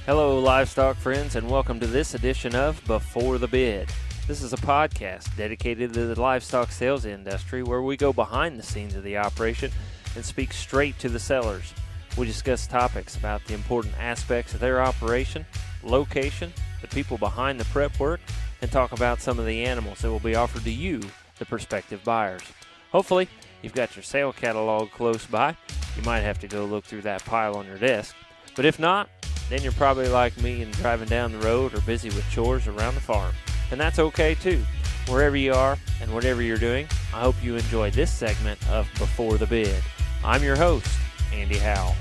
Hello, livestock friends, and welcome to this edition of Before the Bid. This is a podcast dedicated to the livestock sales industry where we go behind the scenes of the operation and speak straight to the sellers. We discuss topics about the important aspects of their operation, location, the people behind the prep work, and talk about some of the animals that will be offered to you, the prospective buyers. Hopefully, you've got your sale catalog close by. You might have to go look through that pile on your desk. But if not, then you're probably like me and driving down the road or busy with chores around the farm. And that's okay too. Wherever you are and whatever you're doing, I hope you enjoy this segment of Before the Bid. I'm your host, Andy Howell.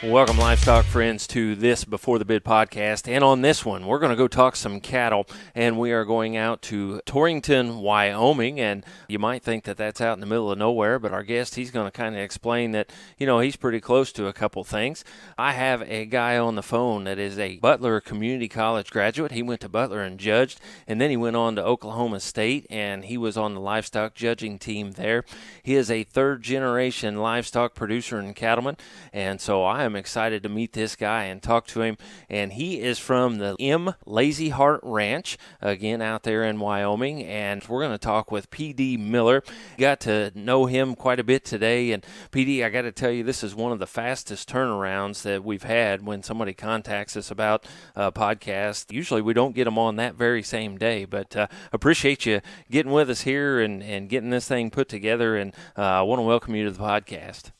Welcome, livestock friends, to this Before the Bid podcast. And on this one, we're going to go talk some cattle, and we are going out to Torrington, Wyoming. And you might think that that's out in the middle of nowhere, but our guest, he's going to kind of explain that, he's pretty close to a couple things. I have a guy on the phone that is a Butler Community College graduate. He went to Butler and judged, and then he went on to Oklahoma State, and he was on the livestock judging team there. He is a third-generation livestock producer and cattleman, and so I am excited to meet this guy and talk to him. And he is from the M. Lazy Heart Ranch, again out there in Wyoming. And we're going to talk with P.D. Miller. Got to know him quite a bit today. And P.D., I got to tell you, this is one of the fastest turnarounds that we've had when somebody contacts us about a podcast. Usually we don't get them on that very same day, but appreciate you getting with us here and getting this thing put together. And I want to welcome you to the podcast.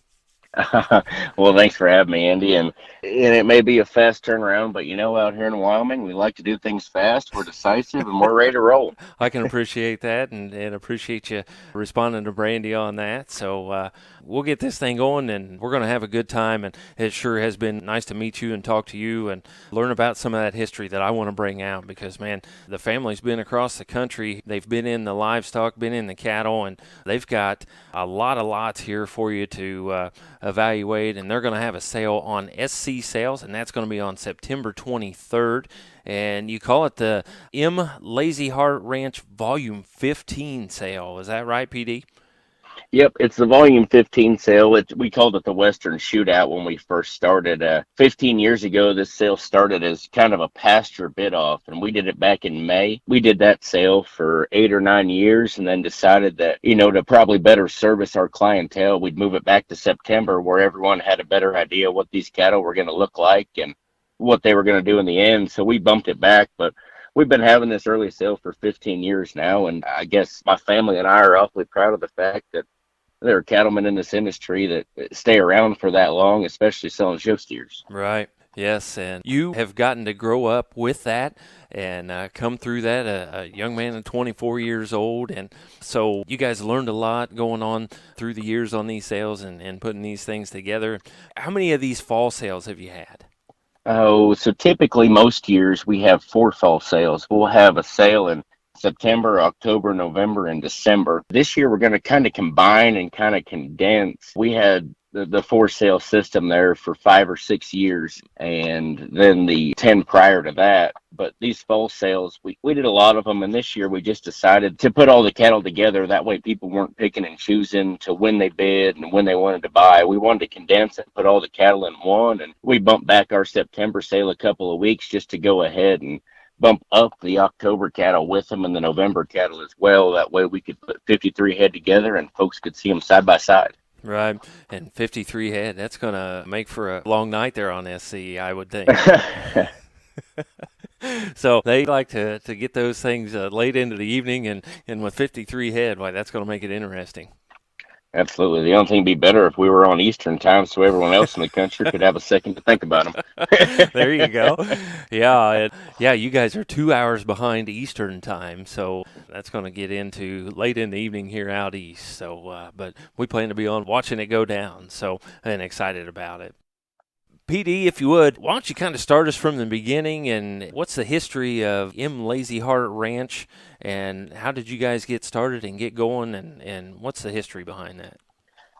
Well, thanks for having me, Andy. And it may be a fast turnaround, but out here in Wyoming, we like to do things fast. We're decisive, and we're ready to roll. I can appreciate that and appreciate you responding to Brandy on that. So we'll get this thing going, and we're going to have a good time. And it sure has been nice to meet you and talk to you and learn about some of that history that I want to bring out because, man, the family's been across the country. They've been in the livestock, been in the cattle, and they've got a lot of lots here for you to evaluate, and they're going to have a sale on SC Sales, and that's going to be on September 23rd. And you call it the M. Lazy Heart Ranch Volume 15 sale. Is that right, PD? Yep, it's the Volume 15 sale. We called it the Western Shootout when we first started. 15 years ago, this sale started as kind of a pasture bid-off, and we did it back in May. We did that sale for 8 or 9 years and then decided that, to probably better service our clientele, we'd move it back to September where everyone had a better idea what these cattle were going to look like and what they were going to do in the end. So we bumped it back, but we've been having this early sale for 15 years now, and I guess my family and I are awfully proud of the fact that there are cattlemen in this industry that stay around for that long, especially selling show steers. Right. Yes, and you have gotten to grow up with that and come through that, a young man at 24 years old. And so you guys learned a lot going on through the years on these sales and putting these things together. How many of these fall sales have you had? Oh, so typically most years we have 4 fall sales. We'll have a sale in September, October, November, and December. This year we're going to kind of combine and kind of condense. We had the 4 sale system there for 5 or 6 years and then the 10 prior to that. But these fall sales, we did a lot of them, and this year we just decided to put all the cattle together. That way people weren't picking and choosing to when they bid and when they wanted to buy. We wanted to condense it and put all the cattle in one, and we bumped back our September sale a couple of weeks just to go ahead and bump up the October cattle with them and the November cattle as well. That way we could put 53 head together and folks could see them side by side. Right, and 53 head, that's going to make for a long night there on SC, I would think. So they like to get those things late into the evening, and with 53 head, why, that's going to make it interesting. Absolutely. The only thing would be better if we were on Eastern time so everyone else in the country could have a second to think about them. There you go. Yeah, you guys are 2 hours behind Eastern time, so that's going to get into late in the evening here out east. So, but we plan to be on watching it go down, so, and excited about it. PD, if you would, why don't you kind of start us from the beginning, and what's the history of M. Lazy Heart Ranch, and how did you guys get started and get going, and what's the history behind that?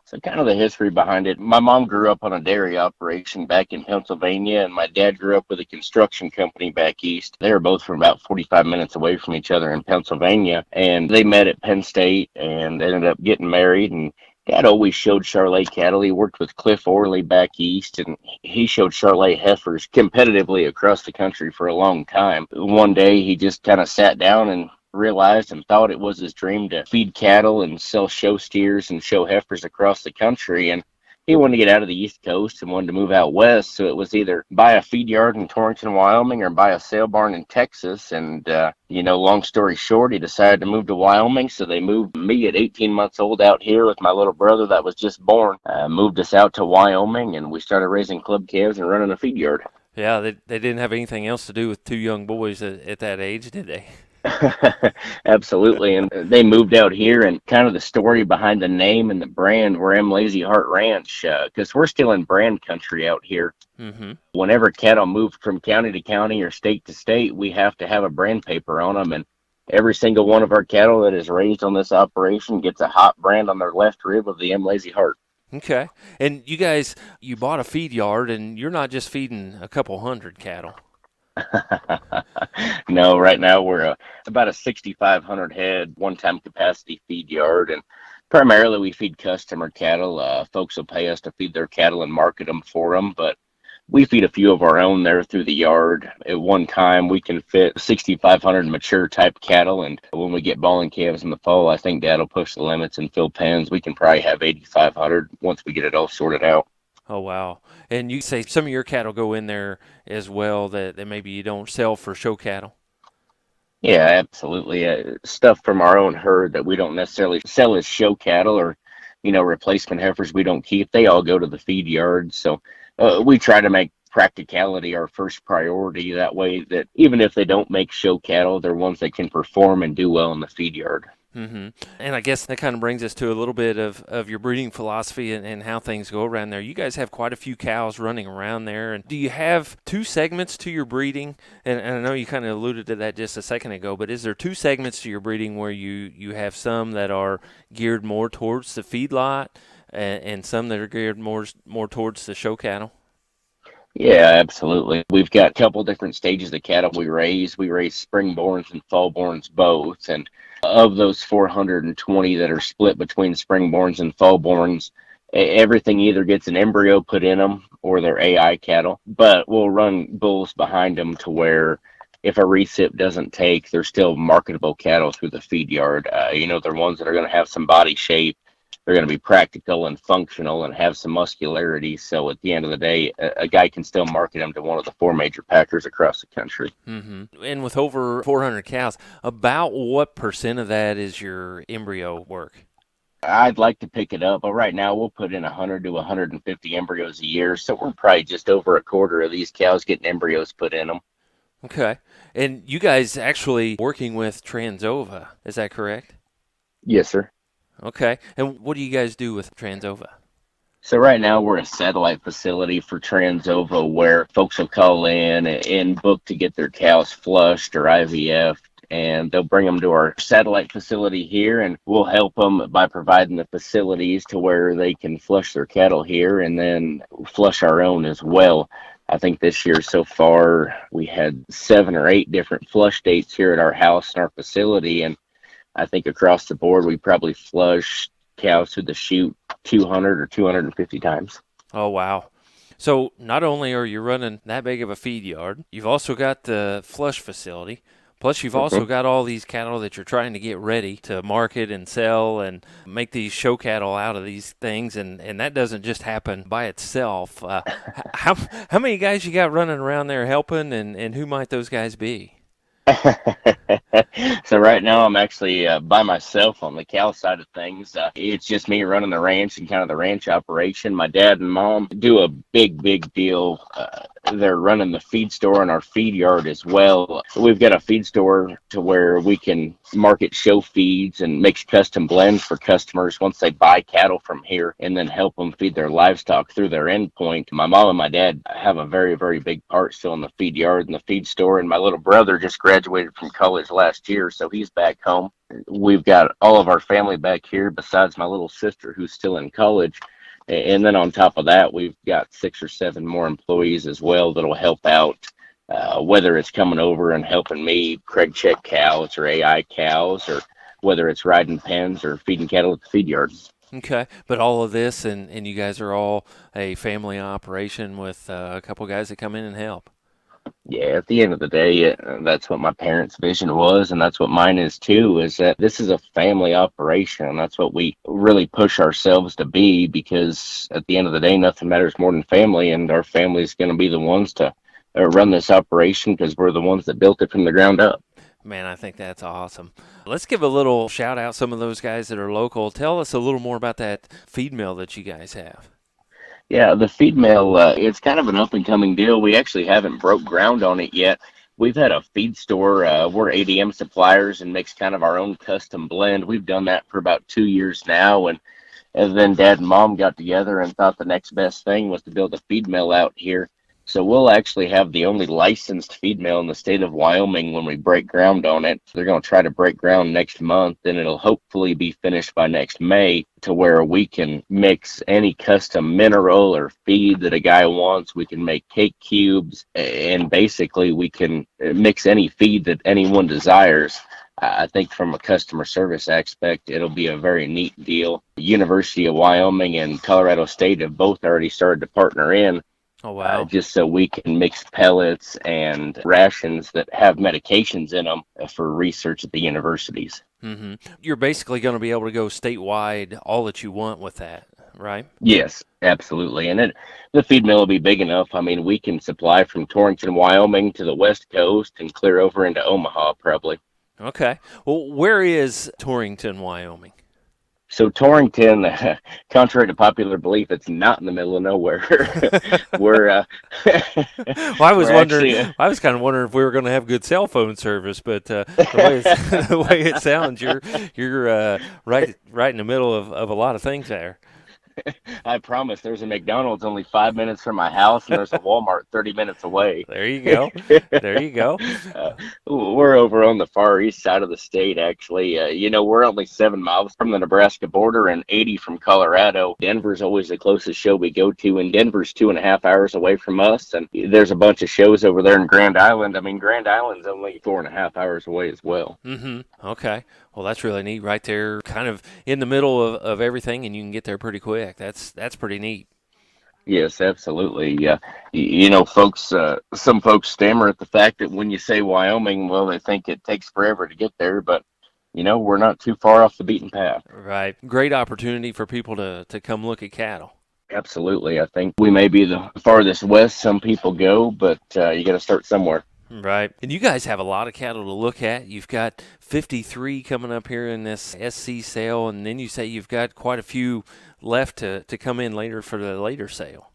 So kind of the history behind it. My mom grew up on a dairy operation back in Pennsylvania, and my dad grew up with a construction company back east. They were both from about 45 minutes away from each other in Pennsylvania, and they met at Penn State and ended up getting married and Dad always showed Charolais cattle. He worked with Cliff Orley back east, and he showed Charolais heifers competitively across the country for a long time. One day, he just kind of sat down and realized and thought it was his dream to feed cattle and sell show steers and show heifers across the country. And he wanted to get out of the East Coast and wanted to move out west. So it was either buy a feed yard in Torrington, Wyoming, or buy a sale barn in Texas. And, long story short, he decided to move to Wyoming. So they moved me at 18 months old out here with my little brother that was just born, moved us out to Wyoming, and we started raising club calves and running a feed yard. Yeah, they didn't have anything else to do with two young boys at that age, did they? Absolutely. And they moved out here, and kind of the story behind the name and the brand, we're M. Lazy Heart Ranch, because we're still in brand country out here. Mm-hmm. Whenever cattle move from county to county or state to state, we have to have a brand paper on them. And every single one of our cattle that is raised on this operation gets a hot brand on their left rib of the M. Lazy Heart. Okay. And you guys, you bought a feed yard, and you're not just feeding a couple hundred cattle. No, right now we're about a 6,500 head one-time capacity feed yard, and primarily we feed customer cattle. Folks will pay us to feed their cattle and market them for them, but we feed a few of our own there through the yard. At one time, we can fit 6,500 mature type cattle, and when we get balling calves in the fall, I think Dad will push the limits and fill pens. We can probably have 8,500 once we get it all sorted out. Oh, wow. And you say some of your cattle go in there as well that maybe you don't sell for show cattle? Yeah, absolutely. Stuff from our own herd that we don't necessarily sell as show cattle, or, replacement heifers we don't keep. They all go to the feed yard. So we try to make practicality our first priority. That way that even if they don't make show cattle, they're ones that can perform and do well in the feed yard. Mm-hmm. And I guess that kind of brings us to a little bit of your breeding philosophy and how things go around there. You guys have quite a few cows running around there. And do you have two segments to your breeding? And I know you kind of alluded to that just a second ago, but is there two segments to your breeding where you have some that are geared more towards the feedlot and some that are geared more towards the show cattle? Yeah, absolutely. We've got a couple different stages of cattle we raise. We raise springborns and fallborns both. And of those 420 that are split between springborns and fallborns, everything either gets an embryo put in them or they're AI cattle. But we'll run bulls behind them to where if a recip doesn't take, they're still marketable cattle through the feed yard. They're ones that are going to have some body shape. They're going to be practical and functional and have some muscularity. So at the end of the day, a guy can still market them to one of the four major packers across the country. Mm-hmm. And with over 400 cows, about what percent of that is your embryo work? I'd like to pick it up, but right now we'll put in 100 to 150 embryos a year. So we're probably just over a quarter of these cows getting embryos put in them. Okay. And you guys actually working with Transova, is that correct? Yes, sir. Okay. And what do you guys do with Transova? So right now we're a satellite facility for Transova where folks will call in and book to get their cows flushed or IVF, and they'll bring them to our satellite facility here, and we'll help them by providing the facilities to where they can flush their cattle here and then flush our own as well. I think this year so far we had 7 or 8 different flush dates here at our house and our facility, and I think across the board, we probably flushed cows through the chute 200 or 250 times. Oh, wow. So not only are you running that big of a feed yard, you've also got the flush facility, plus you've also got all these cattle that you're trying to get ready to market and sell and make these show cattle out of these things, and that doesn't just happen by itself. How many guys you got running around there helping, and who might those guys be? So right now I'm actually by myself on the cow side of things. It's just me running the ranch and kind of the ranch operation. My dad and mom do a big deal. They're running the feed store in our feed yard as well. We've got a feed store to where we can market show feeds and make custom blends for customers once they buy cattle from here, and then help them feed their livestock through their endpoint. My mom and my dad have a very big part still in the feed yard and the feed store, and my little brother just graduated from college last year, so he's back home. We've got all of our family back here besides my little sister who's still in college. And then on top of that, we've got 6 or 7 more employees as well that'll help out, whether it's coming over and helping me Craig check cows or AI cows, or whether it's riding pens or feeding cattle at the feed yard. Okay, but all of this, and you guys are all a family operation with a couple guys that come in and help. Yeah, at the end of the day, that's what my parents' vision was, and that's what mine is too, is that this is a family operation. And that's what we really push ourselves to be, because at the end of the day, nothing matters more than family, and our family is going to be the ones to run this operation because we're the ones that built it from the ground up. Man, I think that's awesome. Let's give a little shout out some of those guys that are local. Tell us a little more about that feed mill that you guys have. Yeah, the feed mill, it's kind of an up and coming deal. We actually haven't broke ground on it yet. We've had a feed store. We're ADM suppliers and makes kind of our own custom blend. We've done that for about 2 years now, and then Dad and Mom got together and thought the next best thing was to build a feed mill out here. So we'll actually have the only licensed feed mill in the state of Wyoming when we break ground on it. They're going to try to break ground next month, and it'll hopefully be finished by next May, to where we can mix any custom mineral or feed that a guy wants. We can make cake cubes, and basically we can mix any feed that anyone desires. I think from a customer service aspect, it'll be a very neat deal. The University of Wyoming and Colorado State have both already started to partner in, Oh, wow. just so we can mix pellets and rations that have medications in them for research at the universities. You're basically going to be able to go statewide all that you want with that, right? Yes, absolutely. And the feed mill will be big enough. I mean, we can supply from Torrington, Wyoming to the West Coast and clear over into Omaha, probably. Okay. Well, where is Torrington, Wyoming? So Torrington, contrary to popular belief, it's not in the middle of nowhere. we're Well, I was we're wondering. actually I was kind of wondering if we were going to have good cell phone service, but the way the way it sounds, you're right in the middle of a lot of things there. I promise there's a McDonald's only 5 minutes from my house, and there's a Walmart 30 minutes away. There you go. There you go. We're over on the far east side of the state, actually. We're only 7 miles from the Nebraska border and 80 from Colorado. Denver's always the closest show we go to, and Denver's 2.5 hours away from us. And there's a bunch of shows over there in Grand Island. I mean, Grand Island's only 4.5 hours away as well. Okay. Well, that's really neat right there, kind of in the middle of everything, and you can get there pretty quick. That's pretty neat. Yes, absolutely. Yeah, folks. Some folks stammer at the fact that when you say Wyoming, well, they think it takes forever to get there, but we're not too far off the beaten path. Right. Great opportunity for people to come look at cattle. Absolutely. I think we may be the farthest west some people go, but you got to start somewhere. Right. And you guys have a lot of cattle to look at. You've got 53 coming up here in this SC sale, and then you say you've got quite a few left to come in later for the later sale.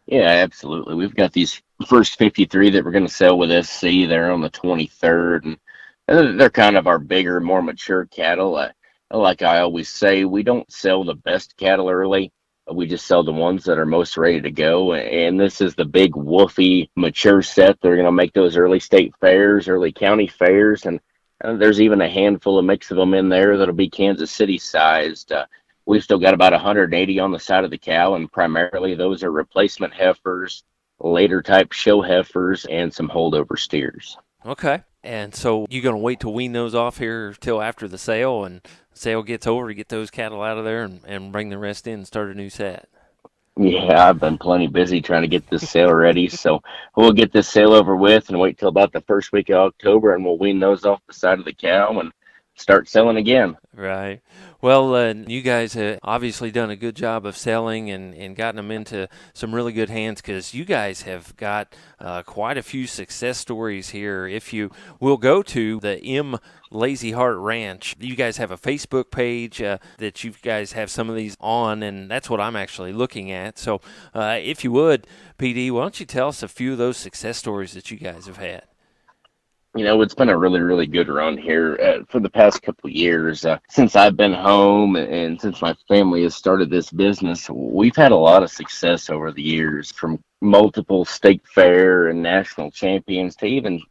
Yeah, absolutely. We've got these first 53 that we're going to sell with SC. They're on the 23rd, and they're kind of our bigger, more mature cattle. Like I always say, we don't sell the best cattle early. We just sell the ones that are most ready to go. And this is the big woofy mature set. They're going to make those early state fairs, early county fairs. And there's even a handful of mix of them in there that'll be Kansas City sized. We've still got about 180 on the side of the cow. And primarily those are replacement heifers, later type show heifers, and some holdover steers. Okay. And so you're going to wait to wean those off here till after the sale, and sale gets over to get those cattle out of there and bring the rest in and start a new set. Yeah, I've been plenty busy trying to get this sale ready. So we'll get this sale over with and wait till about the first week of October, and we'll wean those off the side of the cow and start selling again. Right. Well, you guys have obviously done a good job of selling and gotten them into some really good hands, because you guys have got quite a few success stories here. If you will go to the M Lazy Heart Ranch, you guys have a Facebook page that you guys have some of these on, and that's what I'm actually looking at. So if you would, PD, why don't you tell us a few of those success stories that you guys have had? It's been a really, really good run here for the past couple of years. Since I've been home and since my family has started this business, we've had a lot of success over the years, from multiple state fair and national champions to even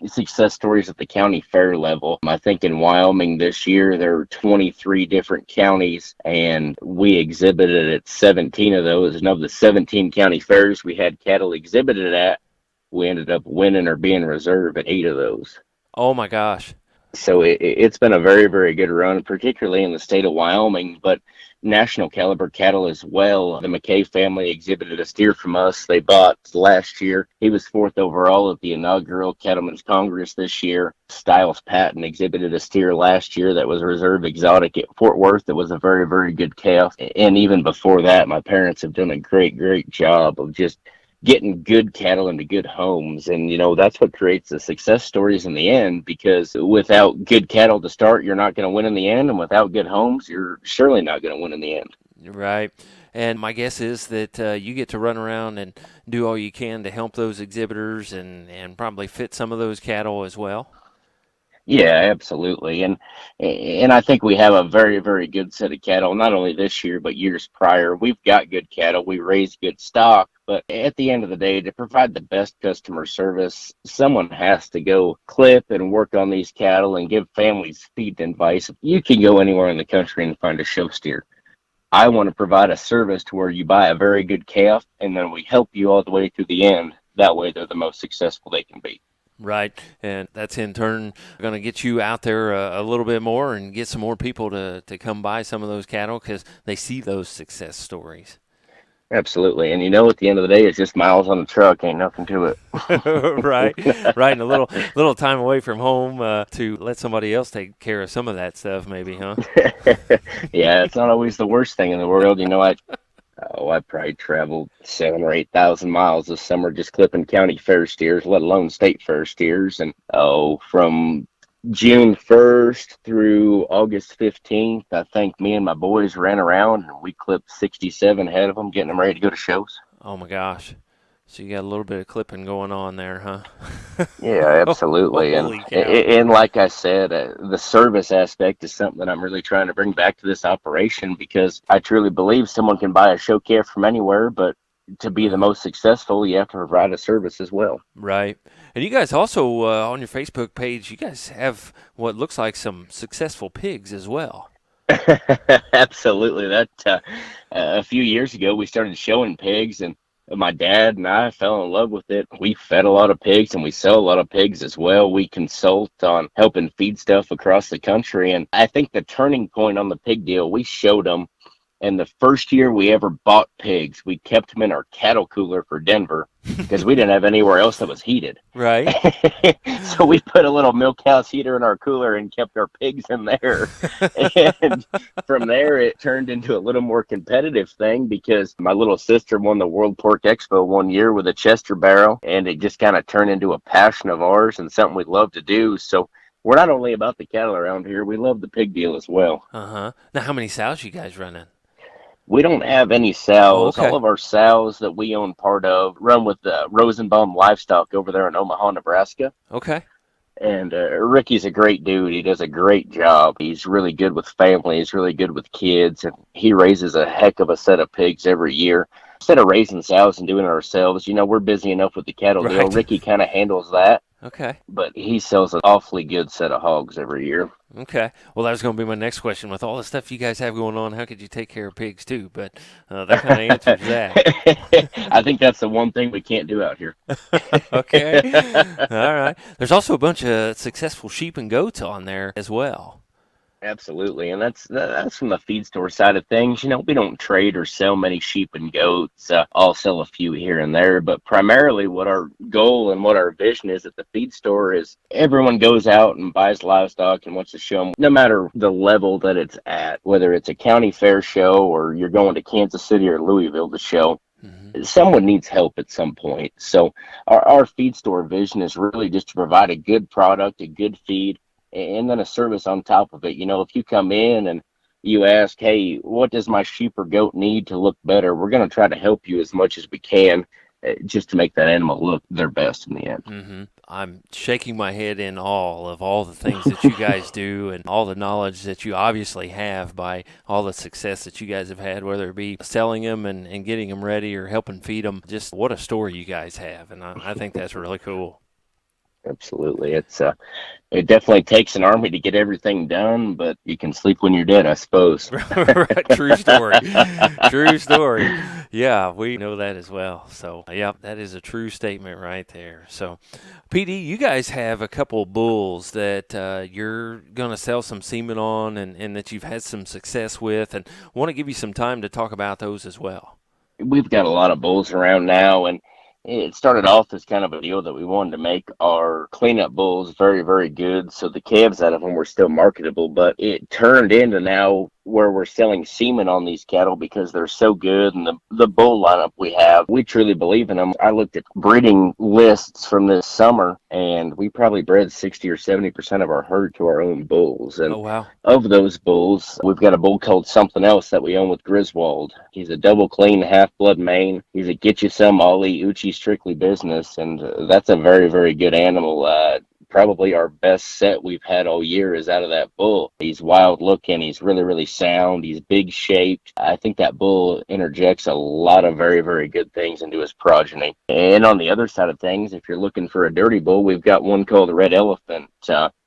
success stories at the county fair level. I think in Wyoming this year, there were 23 different counties, and we exhibited at 17 of those. And of the 17 county fairs we had cattle exhibited at, we ended up winning or being reserved at 8 of those. Oh, my gosh. So it's been a very, very good run, particularly in the state of Wyoming. But national caliber cattle as well. The McKay family exhibited a steer from us they bought last year. He was fourth overall at the inaugural Cattlemen's Congress this year. Styles Patton exhibited a steer last year that was a reserve exotic at Fort Worth. That was a very, very good calf. And even before that, my parents have done a great, great job of just getting good cattle into good homes. And, that's what creates the success stories in the end, because without good cattle to start, you're not going to win in the end. And without good homes, you're surely not going to win in the end. Right. And my guess is that you get to run around and do all you can to help those exhibitors and probably fit some of those cattle as well. Yeah, absolutely. And I think we have a very, very good set of cattle, not only this year, but years prior. We've got good cattle. We raise good stock. But at the end of the day, to provide the best customer service, someone has to go clip and work on these cattle and give families feed advice. You can go anywhere in the country and find a show steer. I want to provide a service to where you buy a very good calf, and then we help you all the way through the end. That way they're the most successful they can be. Right, and that's in turn going to get you out there a little bit more and get some more people to come buy some of those cattle because they see those success stories. Absolutely, and at the end of the day, it's just miles on the truck, ain't nothing to it. Right, and a little time away from home to let somebody else take care of some of that stuff, maybe, huh? Yeah, it's not always the worst thing in the world. I probably traveled 7,000 or 8,000 miles this summer just clipping county fair steers, let alone state fair steers. And from June 1st through August 15th, I think me and my boys ran around and we clipped 67 head of them, getting them ready to go to shows. Oh my gosh. So you got a little bit of clipping going on there, huh? Yeah, absolutely. Holy cow. And like I said, the service aspect is something that I'm really trying to bring back to this operation, because I truly believe someone can buy a show calf from anywhere, but to be the most successful, you have to provide a service as well. Right. And you guys also, on your Facebook page, you guys have what looks like some successful pigs as well. Absolutely. That a few years ago, we started showing pigs, and my dad and I fell in love with it. We fed a lot of pigs and we sell a lot of pigs as well. We consult on helping feed stuff across the country. And I think the turning point on the pig deal, we showed them. And the first year we ever bought pigs, we kept them in our cattle cooler for Denver because we didn't have anywhere else that was heated. Right. So we put a little milk house heater in our cooler and kept our pigs in there. And from there, it turned into a little more competitive thing, because my little sister won the World Pork Expo one year with a Chester barrel, and it just kind of turned into a passion of ours and something we'd love to do. So we're not only about the cattle around here, we love the pig deal as well. Uh-huh. Now, how many sows you guys running? We don't have any sows. Oh, okay. All of our sows that we own part of run with Rosenbaum Livestock over there in Omaha, Nebraska. Okay. And Ricky's a great dude. He does a great job. He's really good with family. He's really good with kids. And he raises a heck of a set of pigs every year. Instead of raising sows and doing it ourselves, we're busy enough with the cattle deal. Ricky kind of handles that. Okay. But he sells an awfully good set of hogs every year. Okay. Well, that was going to be my next question. With all the stuff you guys have going on, how could you take care of pigs too? But that kind of answers that. I think that's the one thing we can't do out here. Okay. All right. There's also a bunch of successful sheep and goats on there as well. Absolutely, and that's from the feed store side of things. We don't trade or sell many sheep and goats. I'll sell a few here and there, but primarily what our goal and what our vision is at the feed store is everyone goes out and buys livestock and wants to show them, no matter the level that it's at, whether it's a county fair show or you're going to Kansas City or Louisville to show. Mm-hmm. Someone needs help at some point. So our feed store vision is really just to provide a good product, a good feed, and then a service on top of it. If you come in and you ask, hey, what does my sheep or goat need to look better? We're going to try to help you as much as we can, just to make that animal look their best in the end. Mm-hmm. I'm shaking my head in awe of all the things that you guys do and all the knowledge that you obviously have by all the success that you guys have had, whether it be selling them and getting them ready or helping feed them. Just what a story you guys have, and I think that's really cool. Absolutely. It definitely takes an army to get everything done, but you can sleep when you're dead, I suppose. Right, true story. True story. Yeah, we know that as well. So, yeah, that is a true statement right there. So, PD, you guys have a couple of bulls that you're going to sell some semen on and that you've had some success with, and want to give you some time to talk about those as well. We've got a lot of bulls around now, and it started off as kind of a deal that we wanted to make our cleanup bulls very, very good, so the calves out of them were still marketable. But it turned into now where we're selling semen on these cattle because they're so good, and the bull lineup we have, we truly believe in them. I looked at breeding lists from this summer, and we probably bred 60 or 70% of our herd to our own bulls. And Oh, wow. of those bulls, we've got a bull called Something Else that we own with Griswold. He's a double clean half blood mane. He's a get you some Ollie Uchi strictly business, and that's a very, very good animal. Probably our best set we've had all year is out of that bull. He's wild looking. He's really, really sound. He's big shaped. I think that bull interjects a lot of very, very good things into his progeny. And on the other side of things, if you're looking for a dirty bull, we've got one called the Red Elephant.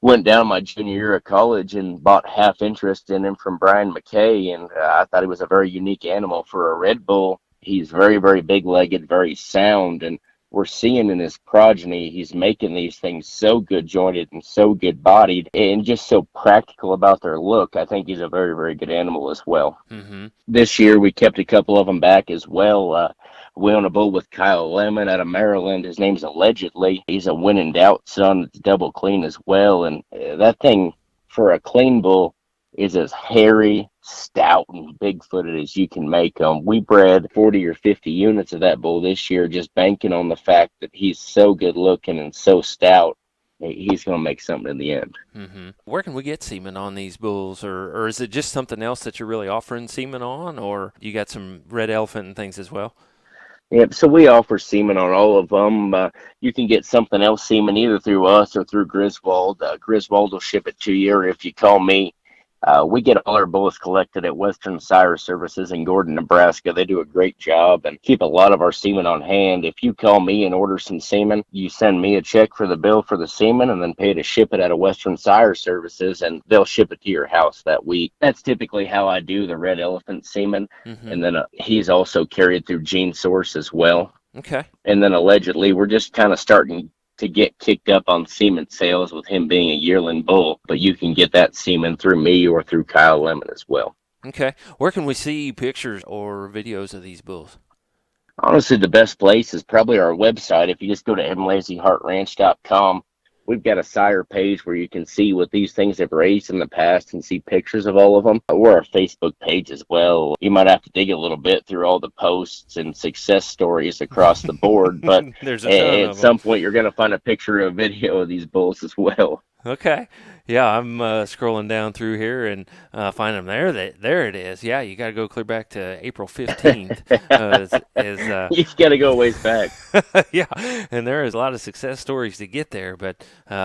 Went down my junior year of college and bought half interest in him from Brian McKay, and I thought he was a very unique animal for a red bull. He's very, very big-legged, very sound, and we're seeing in his progeny, he's making these things so good jointed and so good bodied and just so practical about their look. I think he's a very, very good animal as well. Mm-hmm. This year, we kept a couple of them back as well. We own a bull with Kyle Lemon out of Maryland. His name's Allegedly. He's a when in doubt son. It's double clean as well. And that thing, for a clean bull, is as hairy, stout, and big-footed as you can make them. We bred 40 or 50 units of that bull this year, just banking on the fact that he's so good-looking and so stout. He's going to make something in the end. Mm-hmm. Where can we get semen on these bulls, or is it just something else that you're really offering semen on, or you got some red elephant and things as well? Yep, so we offer semen on all of them. You can get something else semen either through us or through Griswold. Griswold will ship it to you, or if you call me. We get all our bulls collected at Western Sire Services in Gordon, Nebraska. They do a great job and keep a lot of our semen on hand. If you call me and order some semen, you send me a check for the bill for the semen and then pay to ship it at a Western Sire Services, and they'll ship it to your house that week. That's typically how I do the Red Elephant semen. Mm-hmm. And then he's also carried through Gene Source as well. Okay. And then Allegedly, we're just kind of starting to get kicked up on semen sales with him being a yearling bull, but you can get that semen through me or through Kyle Lemon as well. Okay. Where can we see pictures or videos of these bulls? Honestly, the best place is probably our website. If you just go to mlazyheartranch.com, we've got a sire page where you can see what these things have raised in the past and see pictures of all of them. We're our Facebook page as well. You might have to dig a little bit through all the posts and success stories across the board, but There's a ton at of some them. point you're going to find a picture or a video of these bulls as well. Okay. Yeah, I'm scrolling down through here and find them there. There it is. Yeah, you got to go clear back to April 15th. You've got to go a ways back. Yeah, and there is a lot of success stories to get there. But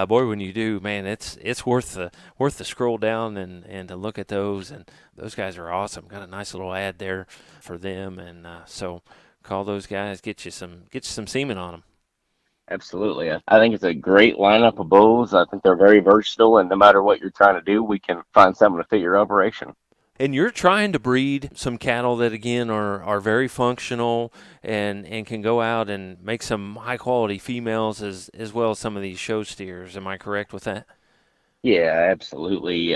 boy, when you do, man, it's worth the scroll down and to look at those. And those guys are awesome. Got a nice little ad there for them, and so call those guys. Get you some semen on them. Absolutely. I think it's a great lineup of bulls. I think they're very versatile, and no matter what you're trying to do, we can find something to fit your operation. And you're trying to breed some cattle that, again, are very functional and can go out and make some high-quality females as well as some of these show steers. Am I correct with that? Yeah, absolutely.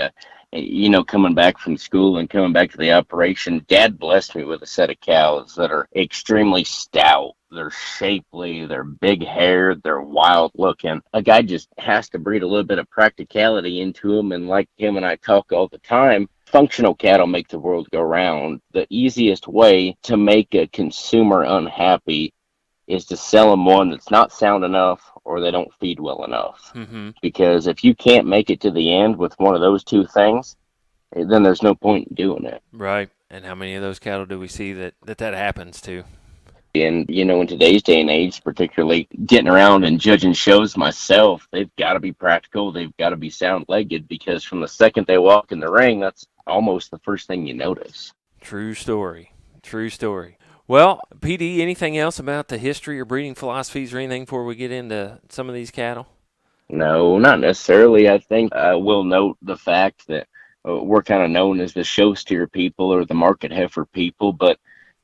Coming back from school and coming back to the operation, Dad blessed me with a set of cows that are extremely stout. They're shapely, they're big haired, they're wild looking. A guy just has to breed a little bit of practicality into them, and like him and I talk all the time, functional cattle make the world go round. The easiest way to make a consumer unhappy is to sell them one that's not sound enough or they don't feed well enough. Mm-hmm. Because if you can't make it to the end with one of those two things, then there's no point in doing it. Right. And how many of those cattle do we see that happens to? And, in today's day and age, particularly getting around and judging shows myself, they've got to be practical. They've got to be sound-legged, because from the second they walk in the ring, that's almost the first thing you notice. True story. True story. Well, PD, anything else about the history or breeding philosophies or anything before we get into some of these cattle? No, not necessarily. I think I will note the fact that we're kind of known as the show steer people or the market heifer people, but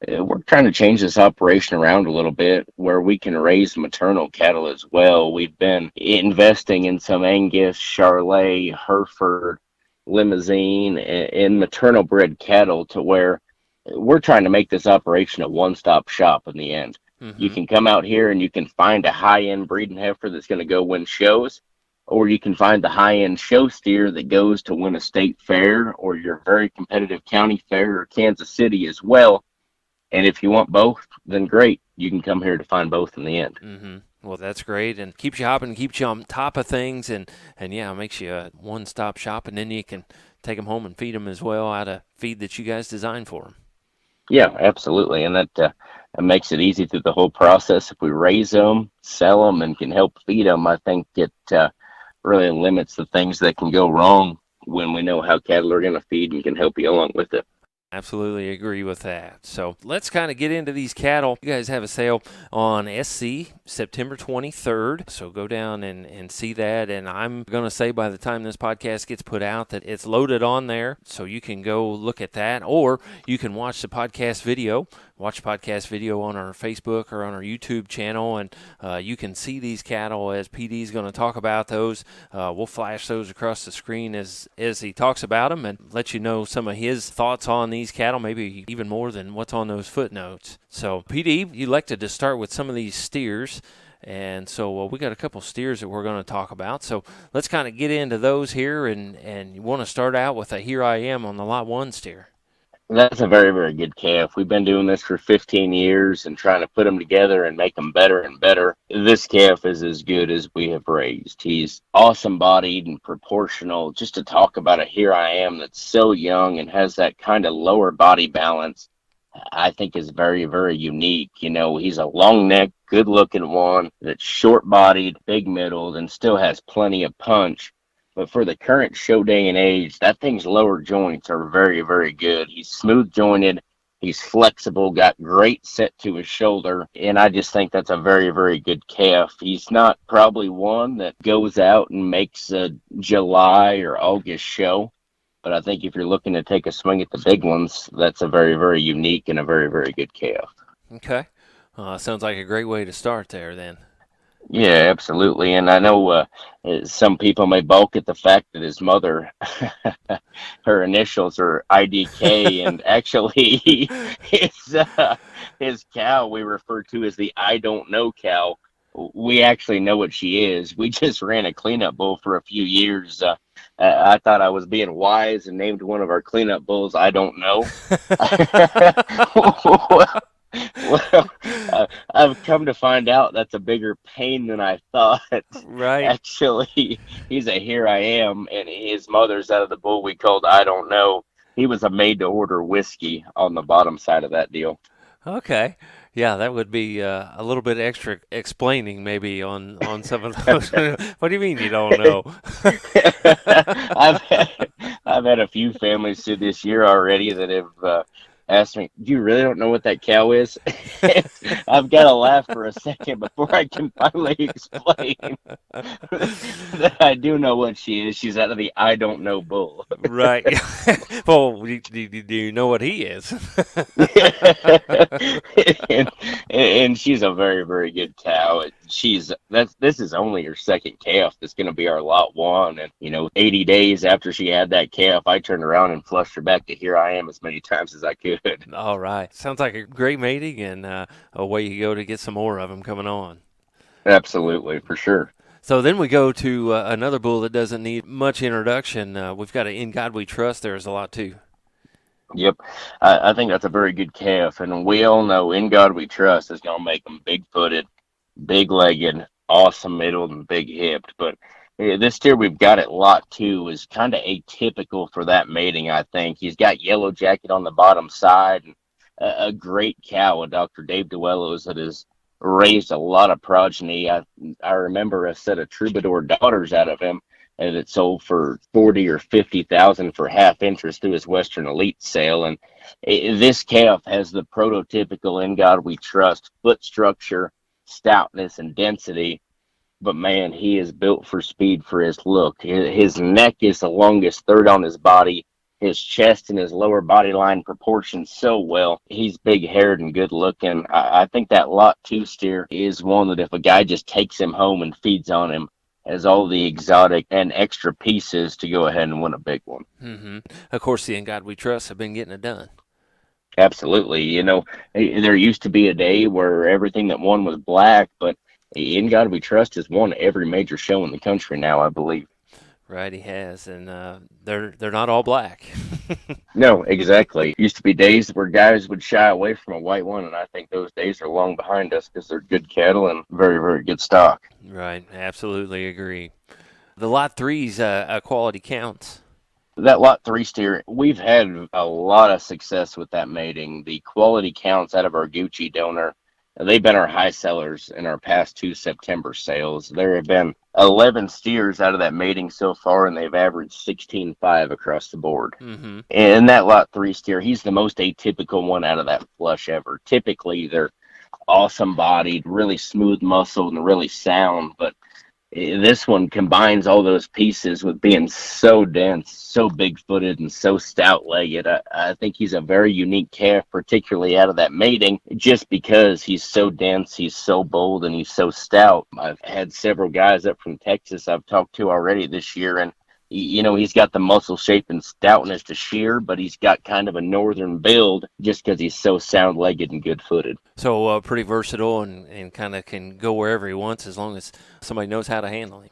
we're trying to change this operation around a little bit where we can raise maternal cattle as well. We've been investing in some Angus, Charolais, Hereford, Limousine, and maternal bred cattle to where we're trying to make this operation a one-stop shop in the end. You Mm-hmm. can come out here and you can find a high-end breeding heifer that's going to go win shows, or you can find the high-end show steer that goes to win a state fair or your very competitive county fair or Kansas City as well. And if you want both, then great. You can come here to find both in the end. Mm-hmm. Well, that's great, and keeps you hopping, keeps you on top of things, and yeah, makes you a one-stop shop, and then you can take them home and feed them as well out of feed that you guys designed for them. Yeah, absolutely. And that makes it easy through the whole process. If we raise them, sell them, and can help feed them, I think it really limits the things that can go wrong when we know how cattle are going to feed and can help you along with it. Absolutely agree with that. So let's kind of get into these cattle. You guys have a sale on SC September 23rd. So go down and see that. And I'm going to say by the time this podcast gets put out that it's loaded on there. So you can go look at that, or you can watch the podcast video. Watch the podcast video on our Facebook or on our YouTube channel, and you can see these cattle as PD is going to talk about those. We'll flash those across the screen as he talks about them and let you know some of his thoughts on these cattle, maybe even more than what's on those footnotes. So, PD, you elected to start with some of these steers. And so we got a couple steers that we're going to talk about. So let's kind of get into those here, and you want to start out with a Here I Am on the Lot 1 steer. That's a very, very good calf. We've been doing this for 15 years and trying to put them together and make them better and better. This calf is as good as we have raised. He's awesome bodied and proportional. Just to talk about a Here I Am that's so young and has that kind of lower body balance, I think is very, very unique. You know, he's a long neck, good looking one that's short bodied, big middled, and still has plenty of punch. But for the current show day and age, that thing's lower joints are very, very good. He's smooth jointed. He's flexible, got great set to his shoulder. And I just think that's a very, very good calf. He's not probably one that goes out and makes a July or August show. But I think if you're looking to take a swing at the big ones, that's a very, very unique and a very, very good calf. Okay. Sounds like a great way to start there then. Yeah, absolutely. And I know some people may balk at the fact that his mother, her initials are IDK, and actually his cow we refer to as the I don't know cow. We actually know what she is. We just ran a cleanup bull for a few years. I thought I was being wise and named one of our cleanup bulls I don't know. Well, I've come to find out that's a bigger pain than I thought. Right. Actually, he's a Here I Am, and his mother's out of the bull we called I Don't Know. He was a made-to-order whiskey on the bottom side of that deal. Okay. Yeah, that would be a little bit extra explaining maybe on some of those. What do you mean you don't know? I've I've had a few families through this year already that have asked me, "You really don't know what that cow is?" I've got to laugh for a second before I can finally explain that I do know what she is. She's out of the I don't know bull. Right. Well, do you know what he is? and she's a very, very good cow. This is only her second calf that's going to be our lot one. And 80 days after she had that calf, I turned around and flushed her back to Here I Am as many times as I could. All right. Sounds like a great mating and a way you go to get some more of them coming on. Absolutely, for sure. So then we go to another bull that doesn't need much introduction. We've got an In God We Trust. There's a lot too. Yep. I think that's a very good calf. And we all know In God We Trust is going to make them big-footed, big-legged, awesome middle, and big-hipped. But this steer we've got at lot 2 is kind of atypical for that mating, I think. He's got yellow jacket on the bottom side, and a great cow, a Dr. Dave DeWello's that has raised a lot of progeny. I remember a set of troubadour daughters out of him, and it sold for 40 or 50,000 for half interest through his Western Elite sale. And this calf has the prototypical In God We Trust foot structure, stoutness, and density. but man, he is built for speed for his look. His neck is the longest third on his body. His chest and his lower body line proportion so well. He's big haired and good looking. I think that lot two steer is one that if a guy just takes him home and feeds on him, has all the exotic and extra pieces to go ahead and win a big one. Mm-hmm. Of course, the In God We Trust have been getting it done. Absolutely. There used to be a day where everything that won was black, but In God We Trust has won every major show in the country now, I believe. Right, he has, and they're not all black. No, exactly. Used to be days where guys would shy away from a white one, and I think those days are long behind us because they're good cattle and very, very good stock. Right, absolutely agree. The lot three's quality counts. That lot three steer, we've had a lot of success with that mating. The quality counts out of our Gucci donor, they've been our high sellers in our past two September sales. There have been 11 steers out of that mating so far, and they've averaged 16.5 across the board. Mm-hmm. And that lot three steer, he's the most atypical one out of that flush ever. Typically, they're awesome bodied, really smooth muscled, and really sound, but this one combines all those pieces with being so dense, so big-footed, and so stout-legged. I think he's a very unique calf, particularly out of that mating, just because he's so dense, he's so bold, and he's so stout. I've had several guys up from Texas I've talked to already this year, and he's got the muscle shape and stoutness to shear, but he's got kind of a northern build just because he's so sound-legged and good-footed. So pretty versatile and kind of can go wherever he wants as long as somebody knows how to handle him.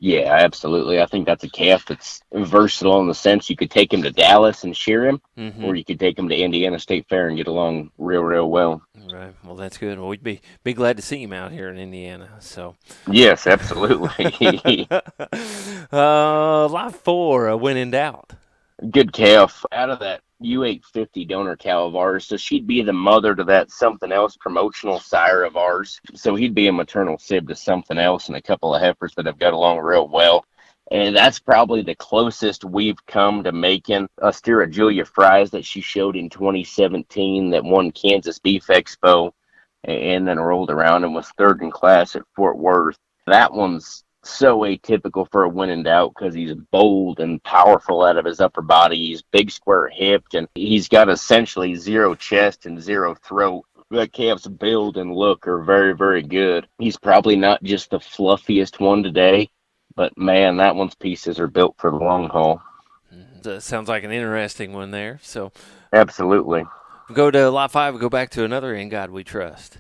Yeah, absolutely. I think that's a calf that's versatile in the sense you could take him to Dallas and shear him, Mm-hmm. or you could take him to Indiana State Fair and get along real, real well. Right. Well, that's good. Well, we'd be glad to see him out here in Indiana. So. Yes, absolutely. Lot four, when in doubt. Good calf out of that U850 donor cow of ours. So she'd be the mother to that something else promotional sire of ours. So he'd be a maternal sib to something else and a couple of heifers that have got along real well. And that's probably the closest we've come to making a steer of Julia Fry's that she showed in 2017 that won Kansas Beef Expo and then rolled around and was third in class at Fort Worth. That one's so atypical for a win in doubt because he's bold and powerful out of his upper body. He's big, square hipped, and he's got essentially zero chest and zero throat. That calf's build and look are very, very good. He's probably not just the fluffiest one today, but man, that one's pieces are built for the long haul. Sounds like an interesting one there. So, absolutely. We'll go to lot five. We'll go back to another In God We Trust.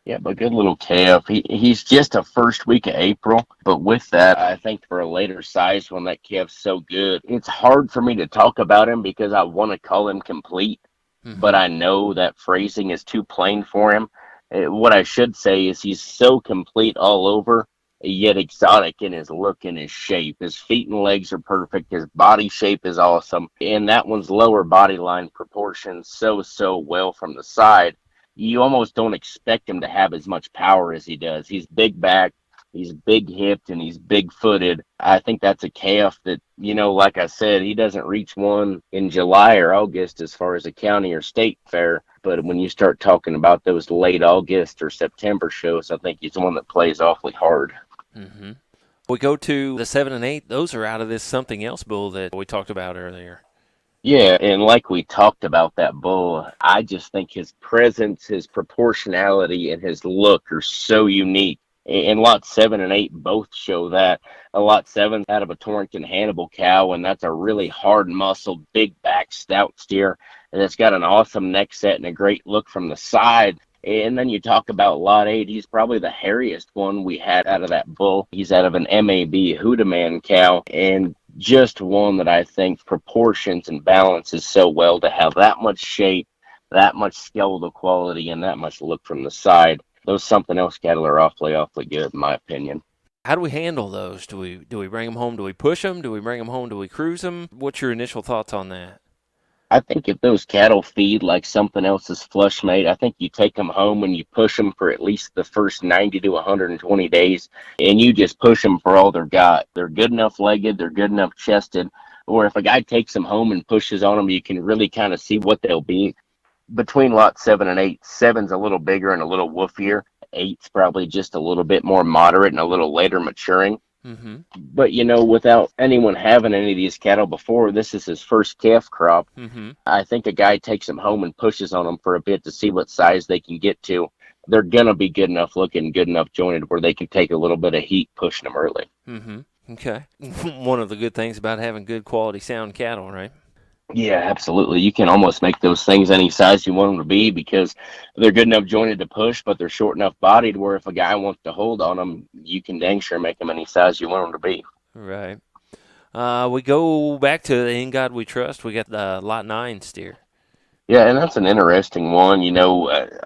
Yeah, but good little calf. He's just a first week of April, but with that, I think for a later size one, that calf's so good. It's hard for me to talk about him because I want to call him complete, but I know that phrasing is too plain for him. What I should say is he's so complete all over, yet exotic in his look and his shape. His feet and legs are perfect. His body shape is awesome. And that one's lower body line proportions so well from the side. You almost don't expect him to have as much power as he does. He's big back, he's big hipped, and he's big footed. I think that's a calf that, like I said, he doesn't reach one in July or August as far as a county or state fair. But when you start talking about those late August or September shows, I think he's the one that plays awfully hard. Mm-hmm. We go to the 7 and 8. Those are out of this something else bull that we talked about earlier. Yeah, and like we talked about that bull, I just think his presence, his proportionality, and his look are so unique. And lot 7 and 8 both show that. Lot 7's out of a Torrington Hannibal cow, and that's a really hard muscle, big back, stout steer. And it's got an awesome neck set and a great look from the side. And then you talk about lot 8, he's probably the hairiest one we had out of that bull. He's out of an MAB Hoodaman cow, and just one that I think proportions and balances so well to have that much shape, that much skeletal quality, and that much look from the side. Those something else cattle are awfully good in my opinion. How do we handle those? Do we bring them home? Do we push them? Do we bring them home? Do we cruise them? What's your initial thoughts on that? I think if those cattle feed like something else is flush made, I think you take them home and you push them for at least the first 90 to 120 days, and you just push them for all they're got. They're good enough legged, they're good enough chested, or if a guy takes them home and pushes on them, you can really kind of see what they'll be. Between lot 7 and 8, 7's a little bigger and a little woofier, eight's probably just a little bit more moderate and a little later maturing. Mm-hmm. But without anyone having any of these cattle before, this is his first calf crop. Mm-hmm. I think a guy takes them home and pushes on them for a bit to see what size they can get to. They're gonna be good enough looking, good enough jointed where they can take a little bit of heat pushing them early. Mm-hmm. Okay. One of the good things about having good quality sound cattle, right? Yeah, absolutely. You can almost make those things any size you want them to be because they're good enough jointed to push, but they're short enough bodied where if a guy wants to hold on them, you can dang sure make them any size you want them to be. Right. We go back to In God We Trust. We got the Lot 9 steer. Yeah, and that's an interesting one.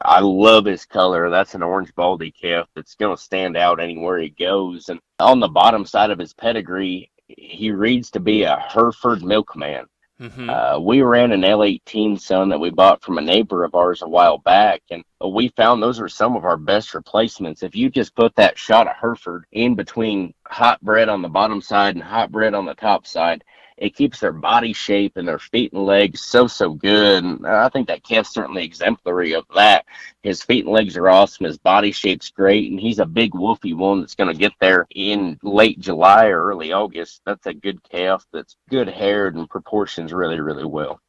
I love his color. That's an orange baldy calf that's going to stand out anywhere he goes. And on the bottom side of his pedigree, he reads to be a Hereford milkman. Mm-hmm. We ran an L18 son that we bought from a neighbor of ours a while back, and we found those are some of our best replacements. If you just put that shot of Hereford in between hot bread on the bottom side and hot bread on the top side, it keeps their body shape and their feet and legs so good. And I think that calf's certainly exemplary of that. His feet and legs are awesome. His body shape's great, and he's a big woofy one that's going to get there in late July or early August. That's a good calf that's good haired and proportions really, really well.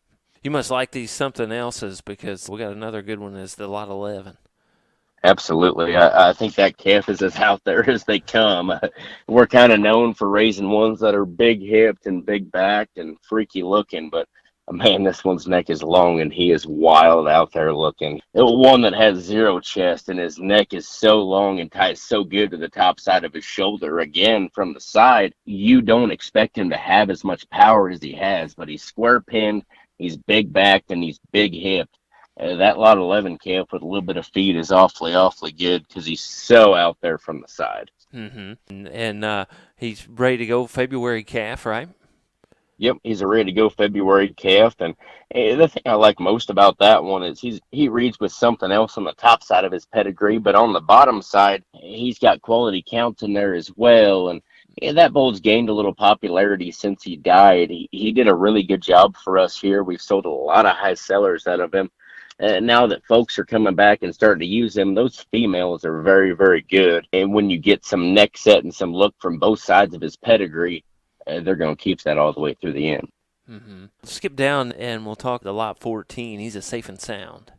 You must like these something else's because we got another good one is the Lot 11. Absolutely. I think that calf is as out there as they come. We're kind of known for raising ones that are big hipped and big backed and freaky looking, but man, this one's neck is long and he is wild out there looking. One that has zero chest and his neck is so long and ties so good to the top side of his shoulder. Again, from the side, you don't expect him to have as much power as he has, but he's square pinned, he's big backed, and he's big hipped. That Lot 11 calf with a little bit of feed is awfully good because he's so out there from the side. Mm-hmm. And he's ready to go February calf, right? Yep, he's a ready to go February calf, and the thing I like most about that one is he reads with something else on the top side of his pedigree, but on the bottom side he's got quality counts in there as well, and that bull's gained a little popularity since he died. He did a really good job for us here. We've sold a lot of high sellers out of him. Now that folks are coming back and starting to use them, those females are very good. And when you get some neck set and some look from both sides of his pedigree, they're going to keep that all the way through the end. Mm-hmm. Skip down and we'll talk the Lot 14. He's a Safe and Sound.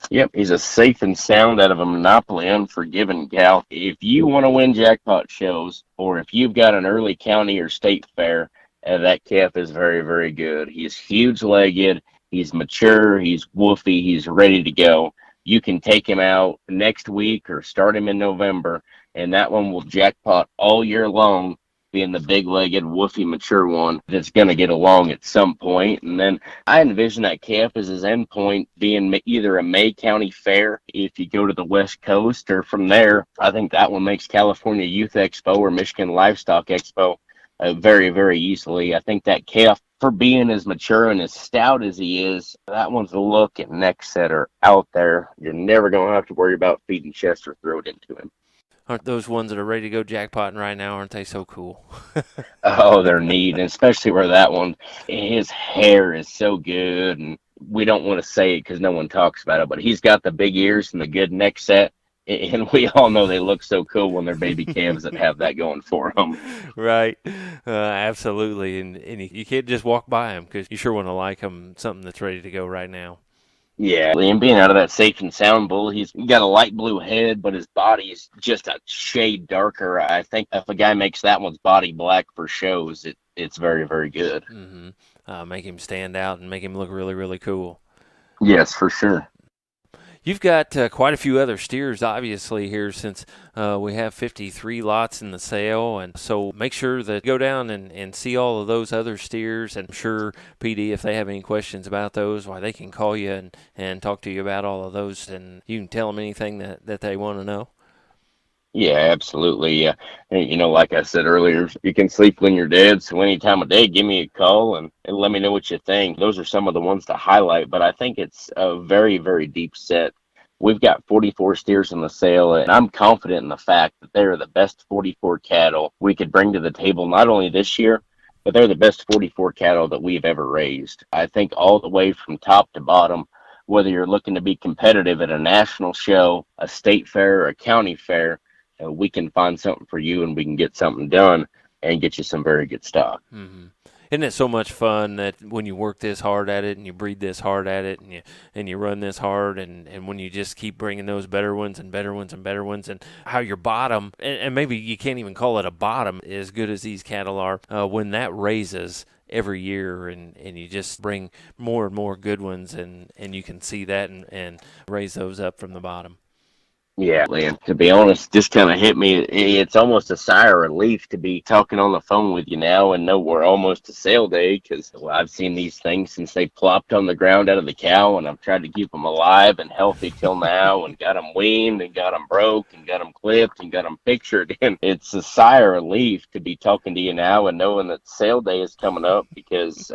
Yep, he's a Safe and Sound out of a Monopoly Unforgiven gal. If you want to win jackpot shows, or if you've got an early county or state fair, that calf is very good. He's huge-legged. He's mature, he's woofy, he's ready to go. You can take him out next week or start him in November, and that one will jackpot all year long, being the big-legged, woofy, mature one that's going to get along at some point. And then I envision that calf as his end point being either a May County Fair if you go to the West Coast, or from there, I think that one makes California Youth Expo or Michigan Livestock Expo very easily. I think that calf, for being as mature and as stout as he is, that one's a look and neck set are out there. You're never going to have to worry about feeding chest or throat into him. Aren't those ones that are ready to go jackpotting right now, aren't they so cool? Oh, they're neat, and especially where that one, his hair is so good, and we don't want to say it because no one talks about it, but he's got the big ears and the good neck set. And we all know they look so cool when they're baby calves that have that going for them. Right. Absolutely. And you can't just walk by them because you sure want to like them, something that's ready to go right now. Yeah, and being out of that Safe and Sound bull, he's got a light blue head, but his body is just a shade darker. I think if a guy makes that one's body black for shows, it's very good. Mm-hmm. Make him stand out and make him look really cool. Yes, for sure. You've got quite a few other steers, obviously, here since we have 53 lots in the sale. And so make sure that go down and see all of those other steers. And I'm sure, PD, if they have any questions about those, why they can call you and talk to you about all of those. And you can tell them anything that they want to know. Yeah, absolutely. Yeah. Like I said earlier, you can sleep when you're dead. So any time of day, give me a call and let me know what you think. Those are some of the ones to highlight, but I think it's a very deep set. We've got 44 steers in the sale, and I'm confident in the fact that they are the best 44 cattle we could bring to the table, not only this year, but they're the best 44 cattle that we've ever raised. I think all the way from top to bottom, whether you're looking to be competitive at a national show, a state fair, or a county fair, we can find something for you and we can get something done and get you some very good stock. Mm-hmm. Isn't it so much fun that when you work this hard at it and you breathe this hard at it and you run this hard and when you just keep bringing those better ones and better ones and better ones and how your bottom, and maybe you can't even call it a bottom as good as these cattle are, when that raises every year and you just bring more and more good ones and you can see that and raise those up from the bottom. Yeah, and to be honest, just kind of hit me. It's almost a sigh of relief to be talking on the phone with you now and know we're almost to sale day because I've seen these things since they plopped on the ground out of the cow, and I've tried to keep them alive and healthy till now and got them weaned and got them broke and got them clipped and got them pictured. And it's a sigh of relief to be talking to you now and knowing that sale day is coming up because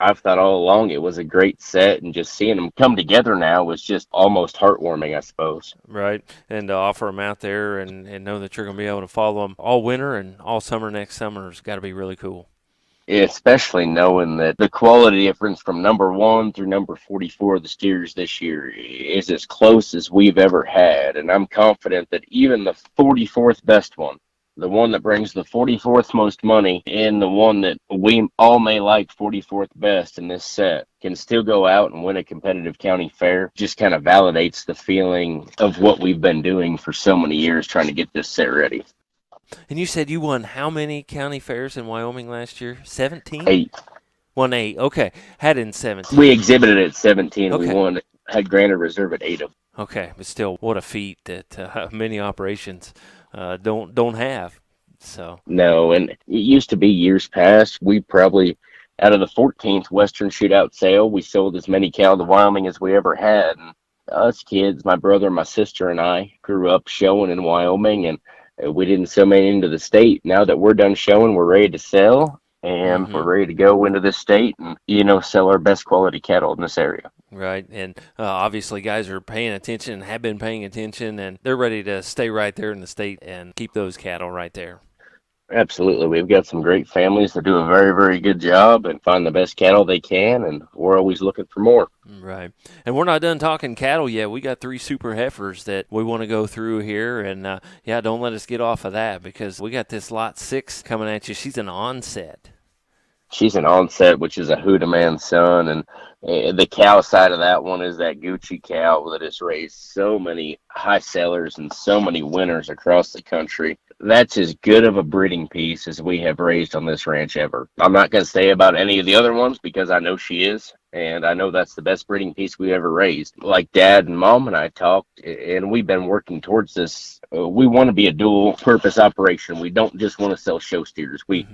I've thought all along it was a great set, and just seeing them come together now was just almost heartwarming, I suppose. Right, and to offer them out there and know that you're going to be able to follow them all winter and all summer next summer has got to be really cool. Especially knowing that the quality difference from number 1 through number 44 of the steers this year is as close as we've ever had, and I'm confident that even the 44th best one, the one that brings the 44th most money, and the one that we all may like 44th best in this set, can still go out and win a competitive county fair. Just kind of validates the feeling of what we've been doing for so many years trying to get this set ready. And you said you won how many county fairs in Wyoming last year? 17? 8. Won 8. Okay. Had in 17. We exhibited at 17. Okay. We won, had granted reserve at 8 of them. Okay. But still, what a feat that many operations don't have. So No, and it used to be years past, we probably, out of the 14th Western Shootout sale, we sold as many cattle to Wyoming as we ever had. And us kids, my brother, my sister, and I grew up showing in Wyoming, and we didn't sell many into the state. Now that we're done showing, we're ready to sell, and we're ready to go into the state and, sell our best quality cattle in this area. right, and obviously guys are paying attention and have been paying attention, and they're ready to stay right there in the state and keep those cattle right there. Absolutely. We've got some great families that do a very, very good job and find the best cattle they can, and we're always looking for more. Right. And we're not done talking cattle yet. We got 3 super heifers that we want to go through here, and don't let us get off of that because we got this lot 6 coming at you. She's an onset. She's an onset, which is a Hoodaman son, and the cow side of that one is that Gucci cow that has raised so many high sellers and so many winners across the country. That's as good of a breeding piece as we have raised on this ranch ever. I'm not going to say about any of the other ones because I know she is, and I know that's the best breeding piece we ever raised. Like Dad and Mom and I talked, and we've been working towards this. We want to be a dual purpose operation. We don't just want to sell show steers. We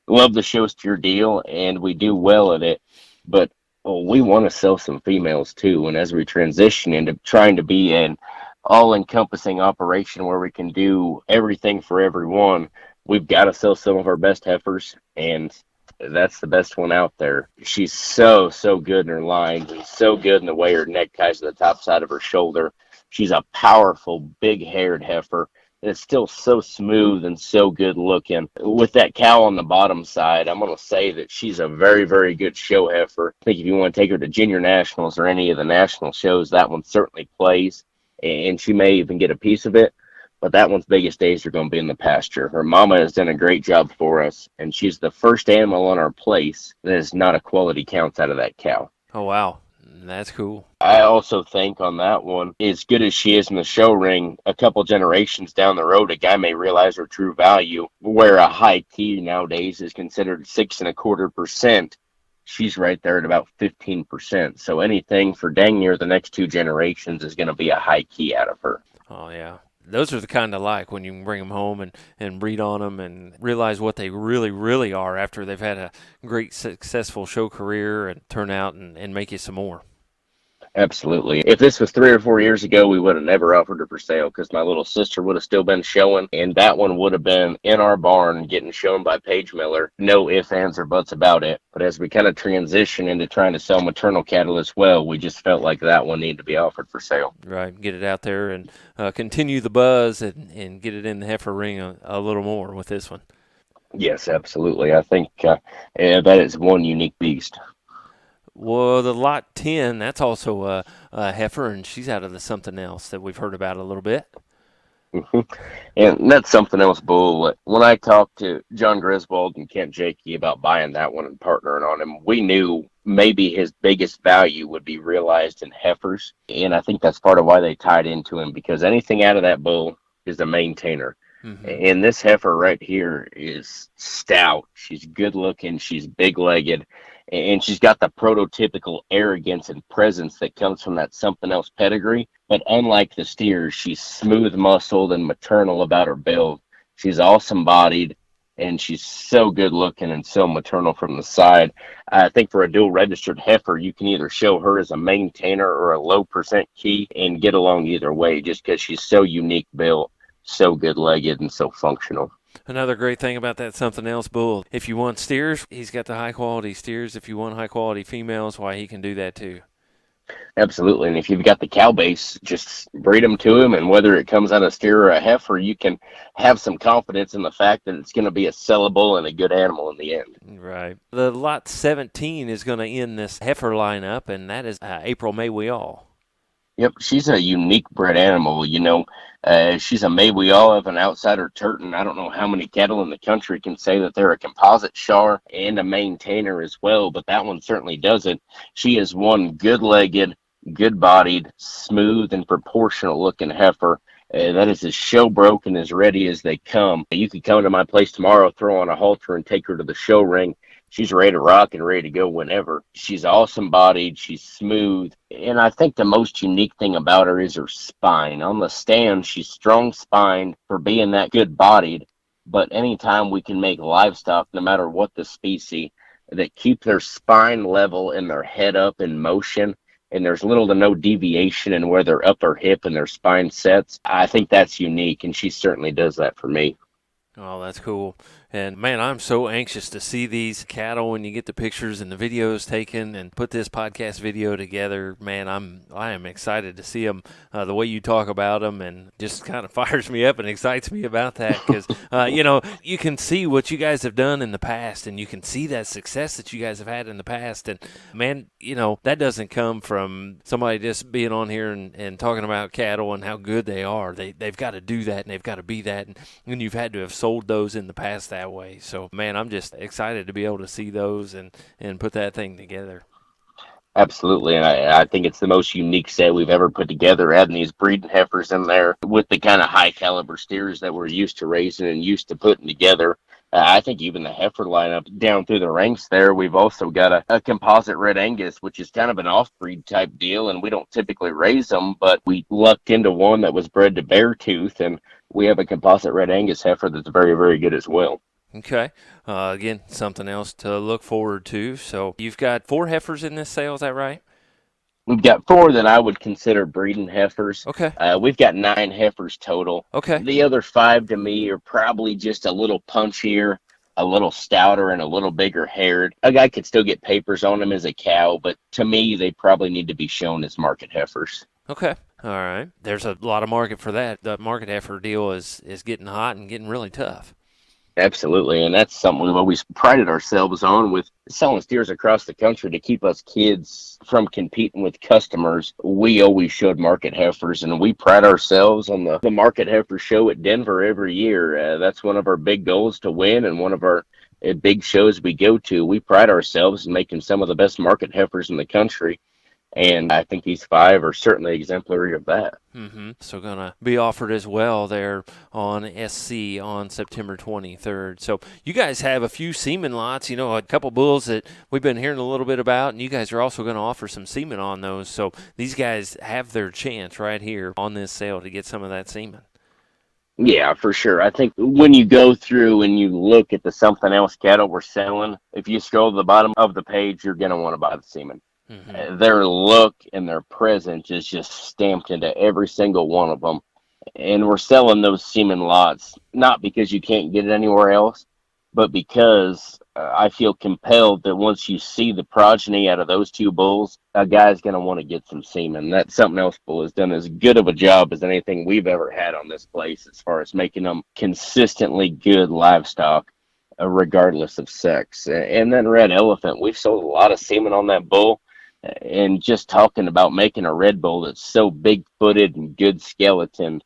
love the show steer deal, and we do well at it, but we want to sell some females too. And as we transition into trying to be an all-encompassing operation where we can do everything for everyone, we've got to sell some of our best heifers, and that's the best one out there. She's so good in her lines, and so good in the way her neck ties to the top side of her shoulder. She's a powerful, big-haired heifer. And it's still so smooth and so good looking. With that cow on the bottom side, I'm going to say that she's a very, very good show heifer. I think if you want to take her to junior nationals or any of the national shows, that one certainly plays, and she may even get a piece of it. But that one's biggest days are going to be in the pasture. Her mama has done a great job for us, and she's the first animal on our place that is not a quality counts out of that cow. Oh, wow. That's cool. I also think on that one, as good as she is in the show ring, a couple generations down the road, a guy may realize her true value. Where a high key nowadays is considered 6.25%, she's right there at about 15%. So anything for dang near the next 2 generations is going to be a high key out of her. Oh, yeah. Those are the kind of like when you can bring them home and breed on them and realize what they really, really are after they've had a great, successful show career and turn out and make you some more. Absolutely. If this was 3 or 4 years ago, we would have never offered her for sale because my little sister would have still been showing, and that one would have been in our barn getting shown by Paige Miller. No ifs, ands, or buts about it. But as we kind of transition into trying to sell maternal cattle as well, we just felt like that one needed to be offered for sale. Right. Get it out there and continue the buzz and get it in the heifer ring a little more with this one. Yes, absolutely. I think that is one unique beast. Well, the lot 10, that's also a heifer, and she's out of the something else that we've heard about a little bit. Mhm. And that's something else, Bull. When I talked to John Griswold and Kent Jakey about buying that one and partnering on him, we knew maybe his biggest value would be realized in heifers. And I think that's part of why they tied into him, because anything out of that bull is a maintainer. Mm-hmm. And this heifer right here is stout. She's good looking. She's big legged. And she's got the prototypical arrogance and presence that comes from that something else pedigree. But unlike the steers, she's smooth muscled and maternal about her build. She's awesome bodied, and she's so good looking and so maternal from the side. I think for a dual registered heifer, you can either show her as a maintainer or a low percent key and get along either way just because she's so unique built, so good legged, and so functional. Another great thing about that something else bull, if you want steers, he's got the high quality steers. If you want high quality females, why, he can do that too. Absolutely. And if you've got the cow base, just breed them to him. And whether it comes out of steer or a heifer, you can have some confidence in the fact that it's going to be a sellable and a good animal in the end. Right. The lot 17 is going to end this heifer lineup, and that is April May We All. Yep, she's a unique bred animal. She's a May we all have an outsider turton. I don't know how many cattle in the country can say that they're a composite char and a maintainer as well, but that one certainly doesn't. She is one good-legged, good-bodied, smooth, and proportional looking heifer. That is as show broke and as ready as they come. You could come to my place tomorrow, throw on a halter, and take her to the show ring. She's ready to rock and ready to go whenever. She's awesome bodied. She's smooth. And I think the most unique thing about her is her spine. On the stand, she's strong spined for being that good bodied. But anytime we can make livestock, no matter what the species, that keep their spine level and their head up in motion, and there's little to no deviation in where their upper hip and their spine sets, I think that's unique. And she certainly does that for me. Oh, that's cool. And man, I'm so anxious to see these cattle when you get the pictures and the videos taken and put this podcast video together. Man, I am excited to see them. The way you talk about them and just kind of fires me up and excites me about that because you can see what you guys have done in the past, and you can see that success that you guys have had in the past. And man, that doesn't come from somebody just being on here and talking about cattle and how good they are. They've got to do that, and they've got to be that, and you've had to have sold those in the past that way. So man, I'm just excited to be able to see those and put that thing together. Absolutely, and I think it's the most unique set we've ever put together, adding these breeding heifers in there with the kind of high caliber steers that we're used to raising and used to putting together. I think even the heifer lineup down through the ranks there, we've also got a composite red Angus, which is kind of an off-breed type deal, and we don't typically raise them, but we lucked into one that was bred to Beartooth, and we have a composite red Angus heifer that's very, very good as well. Okay. Again, something else to look forward to. So you've got 4 heifers in this sale, is that right? We've got 4 that I would consider breeding heifers. Okay. We've got 9 heifers total. Okay. The other 5 to me are probably just a little punchier, a little stouter, and a little bigger haired. A guy could still get papers on them as a cow, but to me, they probably need to be shown as market heifers. Okay. All right. There's a lot of market for that. The market heifer deal is getting hot and getting really tough. Absolutely, and that's something we've always prided ourselves on with selling steers across the country to keep us kids from competing with customers. We always showed market heifers, and we pride ourselves on the market heifer show at Denver every year. That's one of our big goals to win, and one of our big shows we go to. We pride ourselves in making some of the best market heifers in the country. And I think these 5 are certainly exemplary of that. Mm-hmm. So going to be offered as well there on SC on September 23rd. So you guys have a few semen lots, a couple bulls that we've been hearing a little bit about, and you guys are also going to offer some semen on those. So these guys have their chance right here on this sale to get some of that semen. Yeah, for sure. I think when you go through and you look at the something else cattle we're selling, if you scroll to the bottom of the page, you're going to want to buy the semen. Mm-hmm. Their look and their presence is just stamped into every single one of them. And we're selling those semen lots, not because you can't get it anywhere else, but because I feel compelled that once you see the progeny out of those 2 bulls, a guy's going to want to get some semen. That something else bull has done as good of a job as anything we've ever had on this place as far as making them consistently good livestock, regardless of sex. And then red elephant, we've sold a lot of semen on that bull. And just talking about making a red bull that's so big-footed and good skeleton,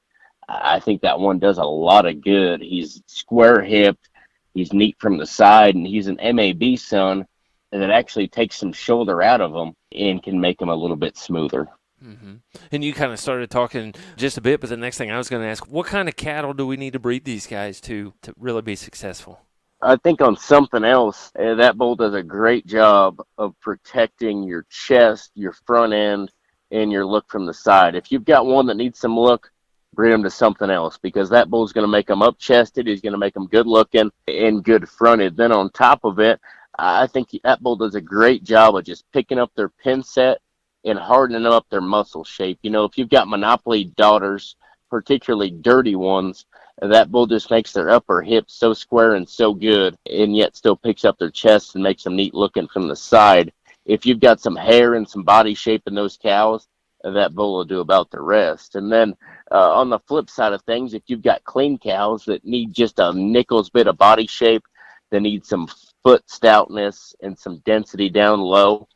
I think that one does a lot of good. He's square-hipped, he's neat from the side, and he's an MAB son that actually takes some shoulder out of him and can make him a little bit smoother. Mm-hmm. And you kind of started talking just a bit, but the next thing I was going to ask, what kind of cattle do we need to breed these guys to really be successful? I think on something else, that bull does a great job of protecting your chest, your front end, and your look from the side. If you've got one that needs some look, breed him to something else, because that bull's going to make them up-chested. He's going to make them good-looking and good-fronted. Then on top of it, I think that bull does a great job of just picking up their pin set and hardening up their muscle shape. You know, if you've got Monopoly daughters, particularly dirty ones, that bull just makes their upper hips so square and so good, and yet still picks up their chest and makes them neat looking from the side. If you've got some hair and some body shape in those cows, that bull will do about the rest. And then on the flip side of things, if you've got clean cows that need just a nickel's bit of body shape, that need some foot stoutness and some density down low,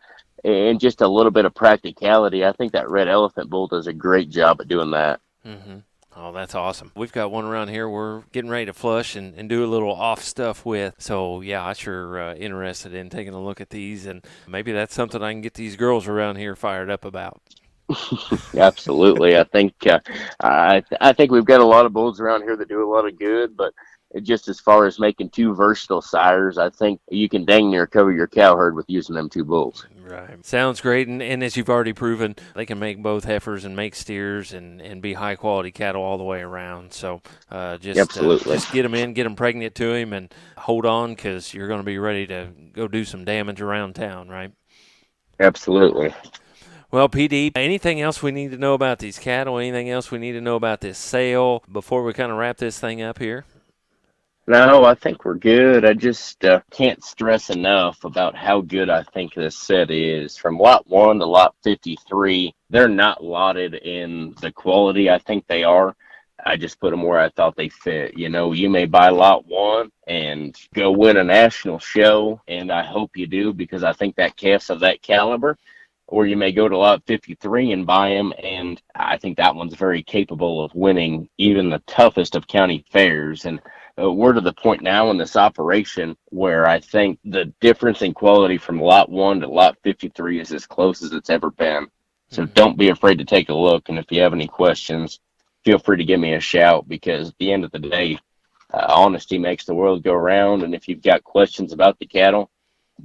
and just a little bit of practicality, I think that red elephant bull does a great job at doing that. Mm-hmm. Oh, that's awesome. We've got one around here we're getting ready to flush and do a little off stuff with. So, yeah, I'm sure interested in taking a look at these, and maybe that's something I can get these girls around here fired up about. Absolutely. I think we've got a lot of bulls around here that do a lot of good, but just as far as making two versatile sires, I think you can dang near cover your cow herd with using them two bulls. Right. Sounds great. And as you've already proven, they can make both heifers and make steers and be high quality cattle all the way around. So just get them in, get them pregnant to him, and hold on, because you're going to be ready to go do some damage around town, right? Absolutely. Well, PD, anything else we need to know about these cattle? Anything else we need to know about this sale before we kind of wrap this thing up here? No, I think we're good. I just can't stress enough about how good I think this set is. From lot 1 to lot 53, they're not lotted in the quality I think they are. I just put them where I thought they fit. You know, you may buy lot 1 and go win a national show, and I hope you do, because I think that calf's of that caliber. Or you may go to lot 53 and buy him, and I think that one's very capable of winning even the toughest of county fairs. And we're to the point now in this operation where I think the difference in quality from lot 1 to lot 53 is as close as it's ever been. So don't be afraid to take a look. And if you have any questions, feel free to give me a shout, because at the end of the day, honesty makes the world go round. And if you've got questions about the cattle,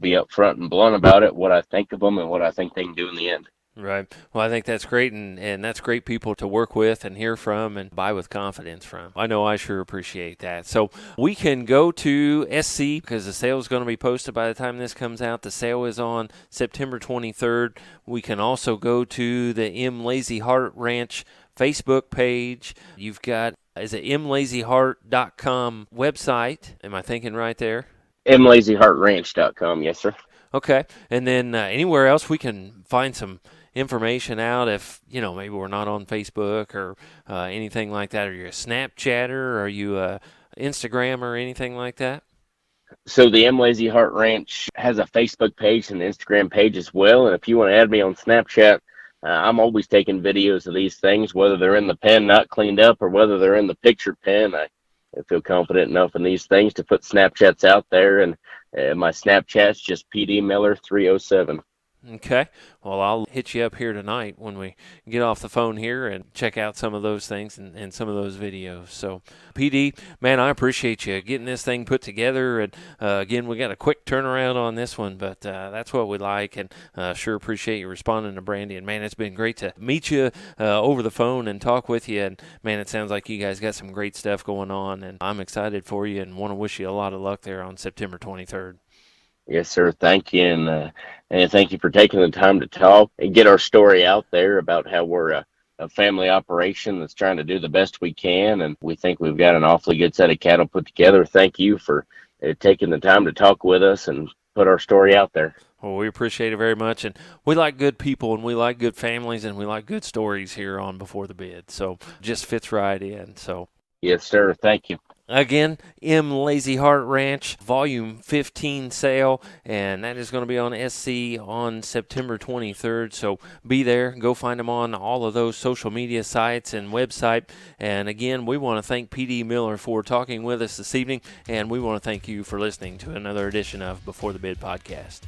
be upfront and blunt about it, what I think of them and what I think they can do in the end. Right. Well, I think that's great, and that's great people to work with and hear from and buy with confidence from. I know I sure appreciate that. So we can go to SC, because the sale is going to be posted by the time this comes out. The sale is on September 23rd. We can also go to the M. Lazy Heart Ranch Facebook page. You've got, is it mlazyheart.com website? Am I thinking right there? mlazyheartranch.com, yes, sir. Okay. And then anywhere else we can find some information out, if, maybe we're not on Facebook or anything like that. Are you a Snapchatter? Are you a Instagram or anything like that? So the M. Lazy Heart Ranch has a Facebook page and an Instagram page as well. And if you want to add me on Snapchat, I'm always taking videos of these things, whether they're in the pen not cleaned up or whether they're in the picture pen. I feel confident enough in these things to put Snapchats out there, and my Snapchat's just PD Miller 307. Okay. Well, I'll hit you up here tonight when we get off the phone here and check out some of those things and some of those videos. So, PD, man, I appreciate you getting this thing put together. And, again, we got a quick turnaround on this one, but that's what we like. And sure appreciate you responding to Brandy. And, man, it's been great to meet you over the phone and talk with you. And, man, it sounds like you guys got some great stuff going on. And I'm excited for you and want to wish you a lot of luck there on September 23rd. Yes, sir. Thank you. And thank you for taking the time to talk and get our story out there about how we're a family operation that's trying to do the best we can. And we think we've got an awfully good set of cattle put together. Thank you for taking the time to talk with us and put our story out there. Well, we appreciate it very much. And we like good people, and we like good families, and we like good stories here on Before the Bid. So just fits right in. So. Yes, sir. Thank you. Again, M. Lazy Heart Ranch Volume 15 sale, and that is going to be on SC on September 23rd. So be there. Go find them on all of those social media sites and website. And again, we want to thank P.D. Miller for talking with us this evening, and we want to thank you for listening to another edition of Before the Bid podcast.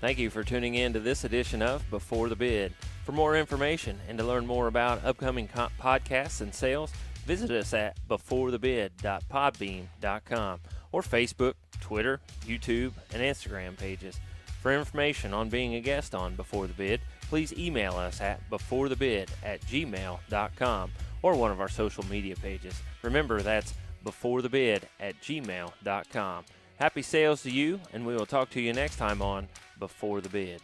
Thank you for tuning in to this edition of Before the Bid. For more information and to learn more about upcoming podcasts and sales, visit us at beforethebid.podbean.com or Facebook, Twitter, YouTube, and Instagram pages. For information on being a guest on Before the Bid, please email us at beforethebid@gmail.com or one of our social media pages. Remember, that's beforethebid@gmail.com. Happy sales to you, and we will talk to you next time on Before the Bid.